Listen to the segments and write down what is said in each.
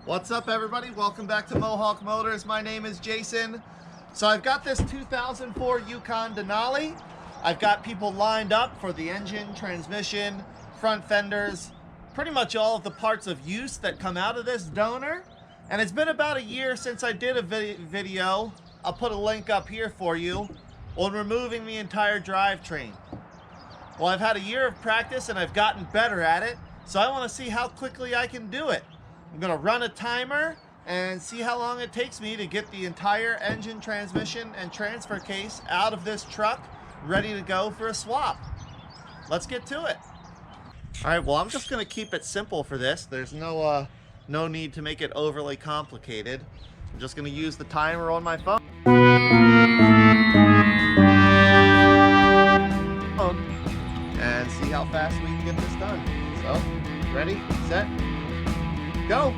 What's up, everybody? Welcome back to Mohawk Motors. My name is Jason. So I've got this 2004 Yukon Denali. I've got people lined up for the engine, transmission, front fenders, pretty much all of the parts of use that come out of this donor. And it's been about a year since I did a video. I'll put a link up here for you on removing the entire drivetrain. Well, I've had a year of practice and I've gotten better at it. So I want to see how quickly I can do it. I'm going to run a timer and see how long it takes me to get the entire engine, transmission, and transfer case out of this truck, ready to go for a swap. Let's get to it. All right, well, I'm just going to keep it simple for this. There's no need to make it overly complicated. I'm just going to use the timer on my phone. And see how fast we can get this done. So, ready, set, go.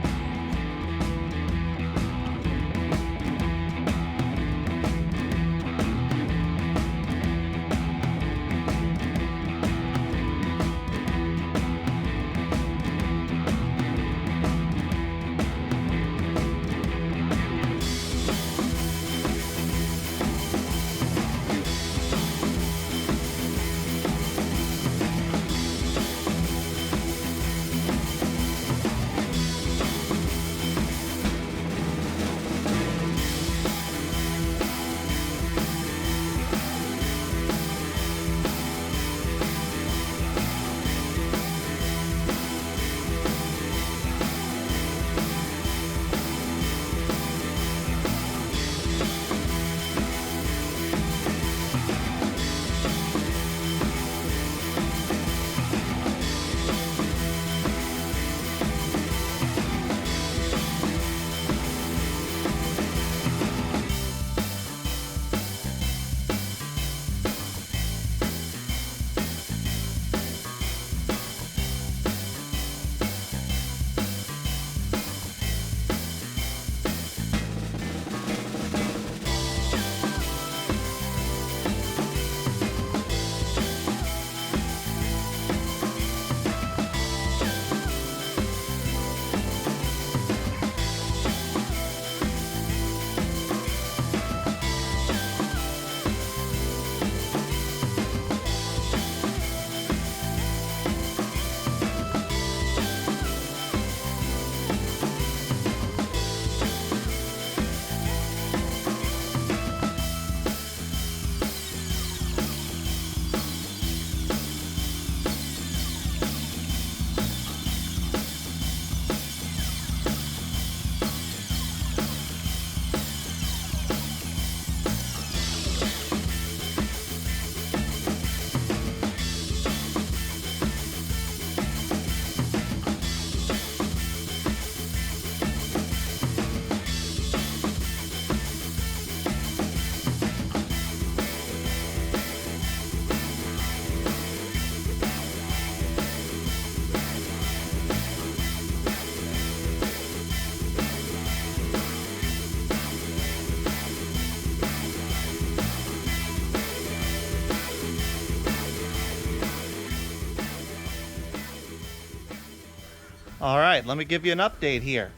All right, let me give you an update here.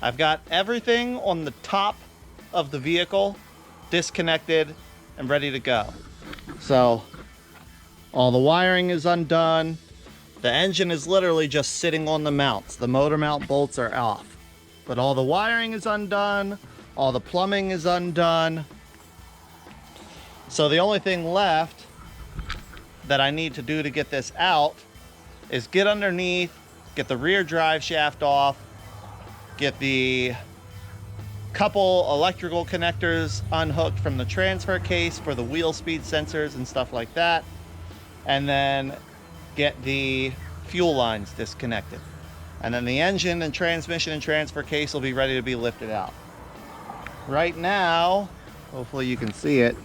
I've got everything on the top of the vehicle disconnected and ready to go. So all the wiring is undone. The engine is literally just sitting on the mounts. The motor mount bolts are off, but all the wiring is undone. All the plumbing is undone. So the only thing left that I need to do to get this out is get underneath, get the rear drive shaft off, get the couple electrical connectors unhooked from the transfer case for the wheel speed sensors and stuff like that, and then get the fuel lines disconnected. And then the engine and transmission and transfer case will be ready to be lifted out. Right now, hopefully you can see it.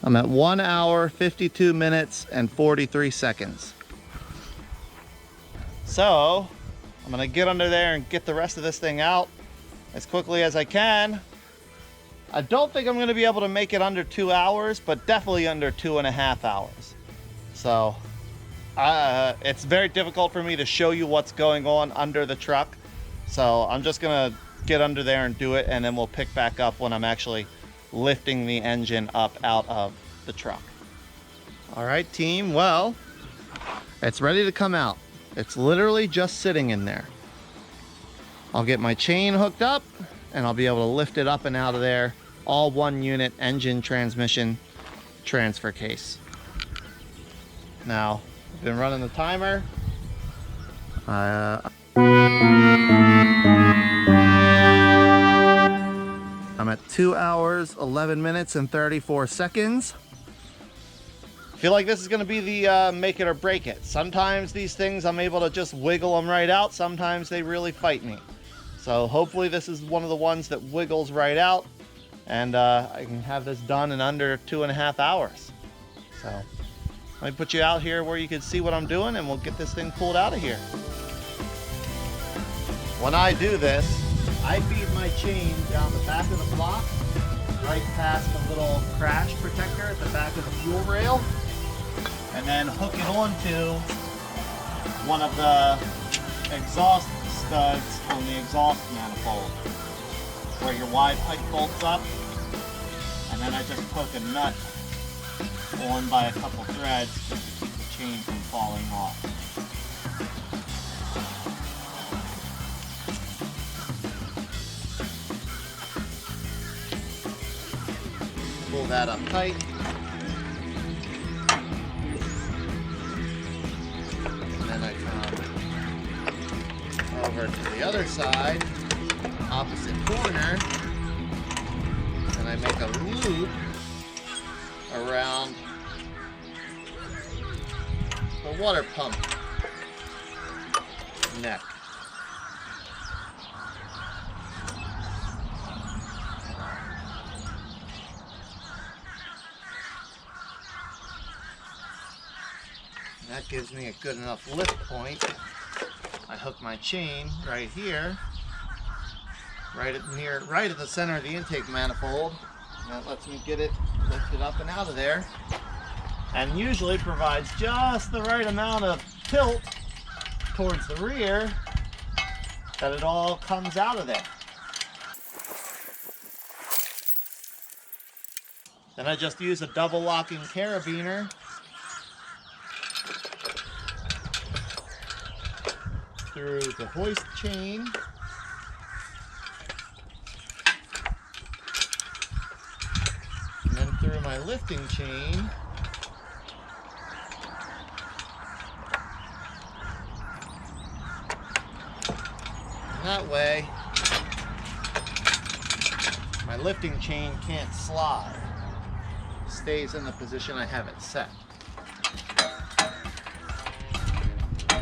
I'm at 1 hour, 52 minutes, and 43 seconds. So, I'm gonna get under there and get the rest of this thing out as quickly as I can. I don't think I'm gonna be able to make it under 2 hours, but definitely under 2.5 hours. So, It's very difficult for me to show you what's going on under the truck. So I'm just gonna get under there and do it, and then we'll pick back up when I'm actually lifting the engine up out of the truck. All right, team, well, it's ready to come out. It's literally just sitting in there. I'll get my chain hooked up and I'll be able to lift it up and out of there. All one unit engine, transmission, transfer case. Now, I've been running the timer. I'm at 2 hours, 11 minutes, and 34 seconds. I feel like this is gonna be the make it or break it. Sometimes these things, I'm able to just wiggle them right out. Sometimes they really fight me. So hopefully this is one of the ones that wiggles right out, and I can have this done in under 2.5 hours. So let me put you out here where you can see what I'm doing, and we'll get this thing pulled out of here. When I do this, I feed my chain down the back of the block, right past the little crash protector at the back of the fuel rail, and then hook it onto one of the exhaust studs on the exhaust manifold where your wide pipe bolts up, and then I just poke a nut on by a couple threads just to keep the chain from falling off. Pull that up tight. And then I come over to the other side, opposite corner, and I make a loop around the water pump neck. And that gives me a good enough lift point. I hook my chain right here, right at the center of the intake manifold, and that lets me get it lifted up and out of there, and usually provides just the right amount of tilt towards the rear that it all comes out of there. Then I just use a double locking carabiner through the hoist chain, and then through my lifting chain, and that way my lifting chain can't slide. It stays in the position I have it set.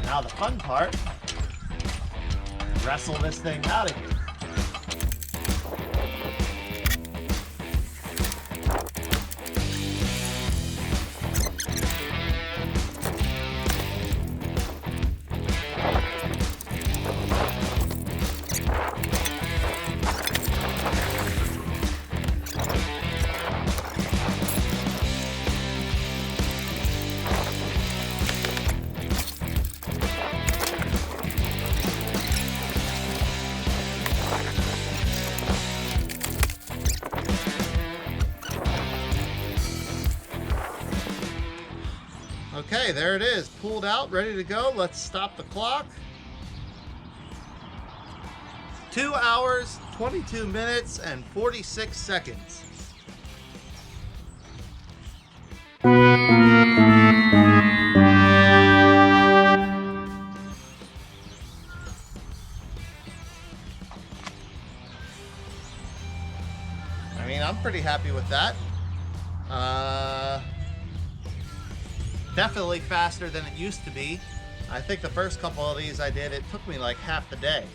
Now the fun part, wrestle this thing out of here. Okay, there it is, pulled out, ready to go. Let's stop the clock. 2 hours, 22 minutes, and 46 seconds. I mean, I'm pretty happy with that. Definitely faster than it used to be. I think the first couple of these I did, it took me like half the day.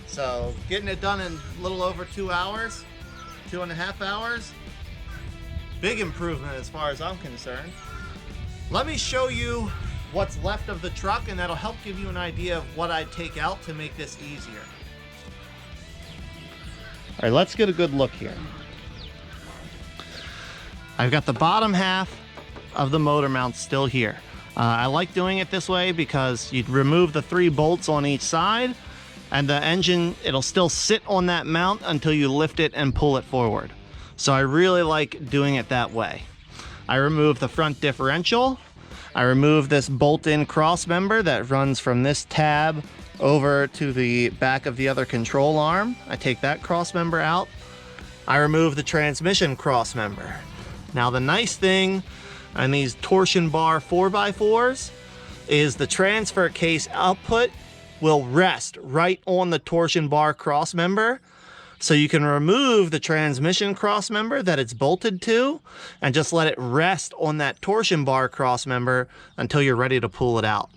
So getting it done in a little over 2 hours, 2.5 hours, big improvement as far as I'm concerned. Let me show you what's left of the truck, and that'll help give you an idea of what I'd take out to make this easier. All right, let's get a good look here. I've got the bottom half of the motor mount still here. I like doing it this way because you remove the 3 bolts on each side, and the engine, it'll still sit on that mount until you lift it and pull it forward. So I really like doing it that way. I remove the front differential. I remove this bolt-in cross member that runs from this tab over to the back of the other control arm. I take that cross member out. I remove the transmission cross member. Now the nice thing on these torsion bar 4x4s is the transfer case output will rest right on the torsion bar cross member. So you can remove the transmission cross member that it's bolted to and just let it rest on that torsion bar cross member until you're ready to pull it out.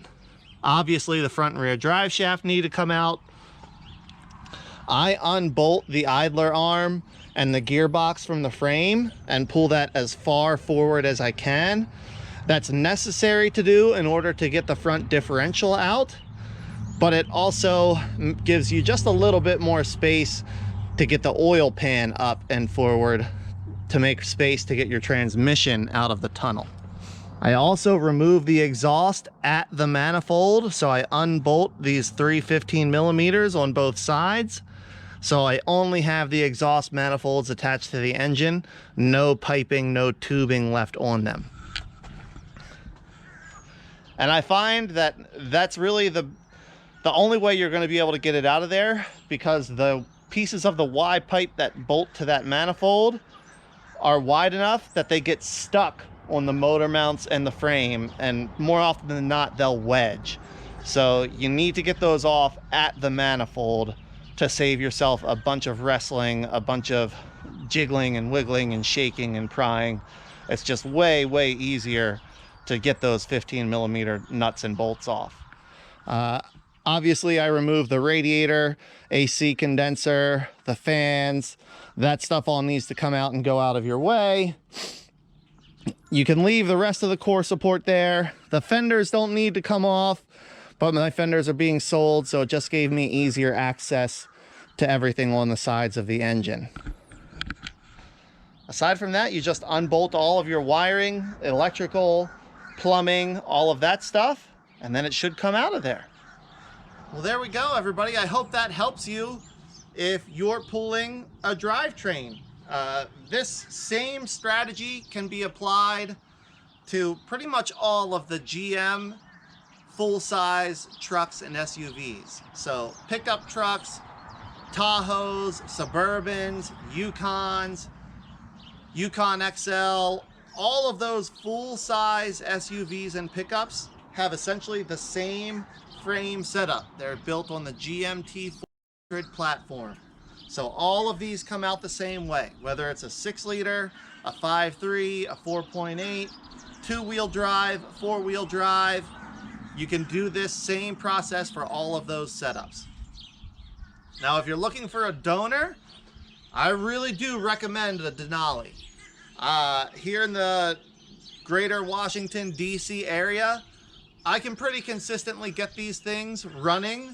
Obviously the front and rear drive shaft need to come out. I unbolt the idler arm and the gearbox from the frame and pull that as far forward as I can. That's necessary to do in order to get the front differential out, but it also gives you just a little bit more space to get the oil pan up and forward to make space to get your transmission out of the tunnel. I also remove the exhaust at the manifold, so I unbolt these 3 15mm on both sides. So I only have the exhaust manifolds attached to the engine, no piping, no tubing left on them. And I find that that's really the only way you're going to be able to get it out of there, because the pieces of the Y pipe that bolt to that manifold are wide enough that they get stuck on the motor mounts and the frame, and more often than not they'll wedge. So you need to get those off at the manifold to save yourself a bunch of wrestling, a bunch of jiggling and wiggling and shaking and prying. It's just way easier to get those 15mm nuts and bolts off. Obviously I removed the radiator, AC condenser, the fans. That stuff all needs to come out and go out of your way. You can leave the rest of the core support there. The fenders don't need to come off, but my fenders are being sold, so it just gave me easier access to everything on the sides of the engine. Aside from that, you just unbolt all of your wiring, electrical, plumbing, all of that stuff, and then it should come out of there. Well, there we go, everybody. I hope that helps you if you're pulling a drivetrain. This same strategy can be applied to pretty much all of the GM full-size trucks and SUVs. So pickup trucks, Tahoes, Suburbans, Yukons, Yukon XL, all of those full-size SUVs and pickups have essentially the same frame setup. They're built on the GMT 400 platform. So all of these come out the same way, whether it's a 6-liter, a 5.3, a 4.8, 2-wheel drive, 4-wheel drive. You can do this same process for all of those setups. Now, if you're looking for a donor, I really do recommend a Denali. Here in the greater Washington, D.C. area, I can pretty consistently get these things running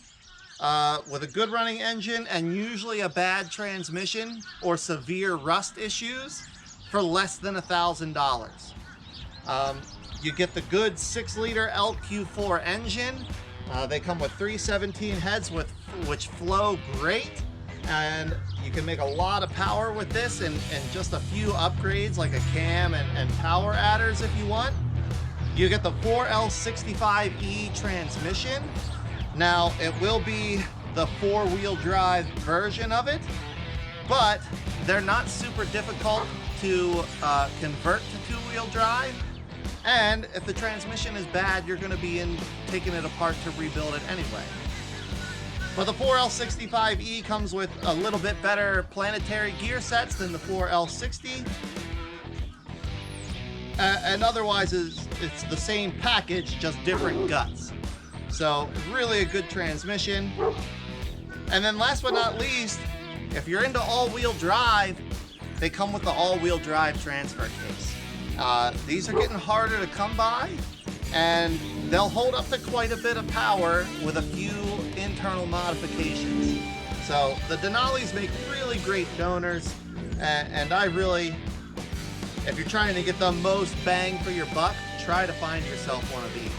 with a good running engine and usually a bad transmission or severe rust issues for less than $1,000. You get the good 6-liter LQ4 engine. They come with 317 heads which flow great, and you can make a lot of power with this and just a few upgrades like a cam and power adders if you want. You get the 4L65E transmission. Now, it will be the 4-wheel drive version of it, but they're not super difficult to convert to 2-wheel drive. And if the transmission is bad, you're going to be taking it apart to rebuild it anyway. But the 4L65E comes with a little bit better planetary gear sets than the 4L60. And otherwise, it's the same package, just different guts. So really a good transmission. And then last but not least, if you're into all-wheel drive, they come with the all-wheel drive transfer case. These are getting harder to come by, and they'll hold up to quite a bit of power with a few internal modifications. So the Denalis make really great donors, and I really, if you're trying to get the most bang for your buck, try to find yourself one of these.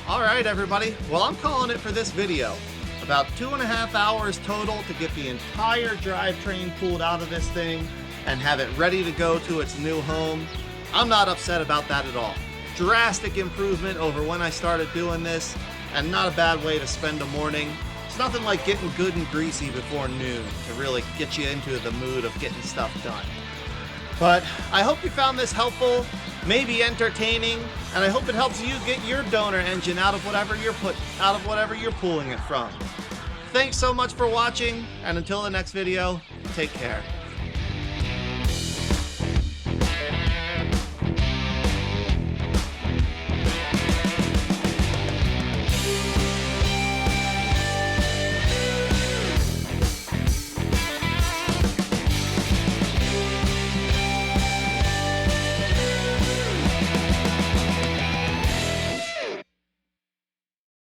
All right, everybody. Well, I'm calling it for this video. About 2.5 hours total to get the entire drivetrain pulled out of this thing and have it ready to go to its new home. I'm not upset about that at all. Drastic improvement over when I started doing this, and not a bad way to spend a morning. It's nothing like getting good and greasy before noon to really get you into the mood of getting stuff done. But I hope you found this helpful, maybe entertaining, and I hope it helps you get your donor engine out of whatever you're pulling it from. Thanks so much for watching, and until the next video, take care.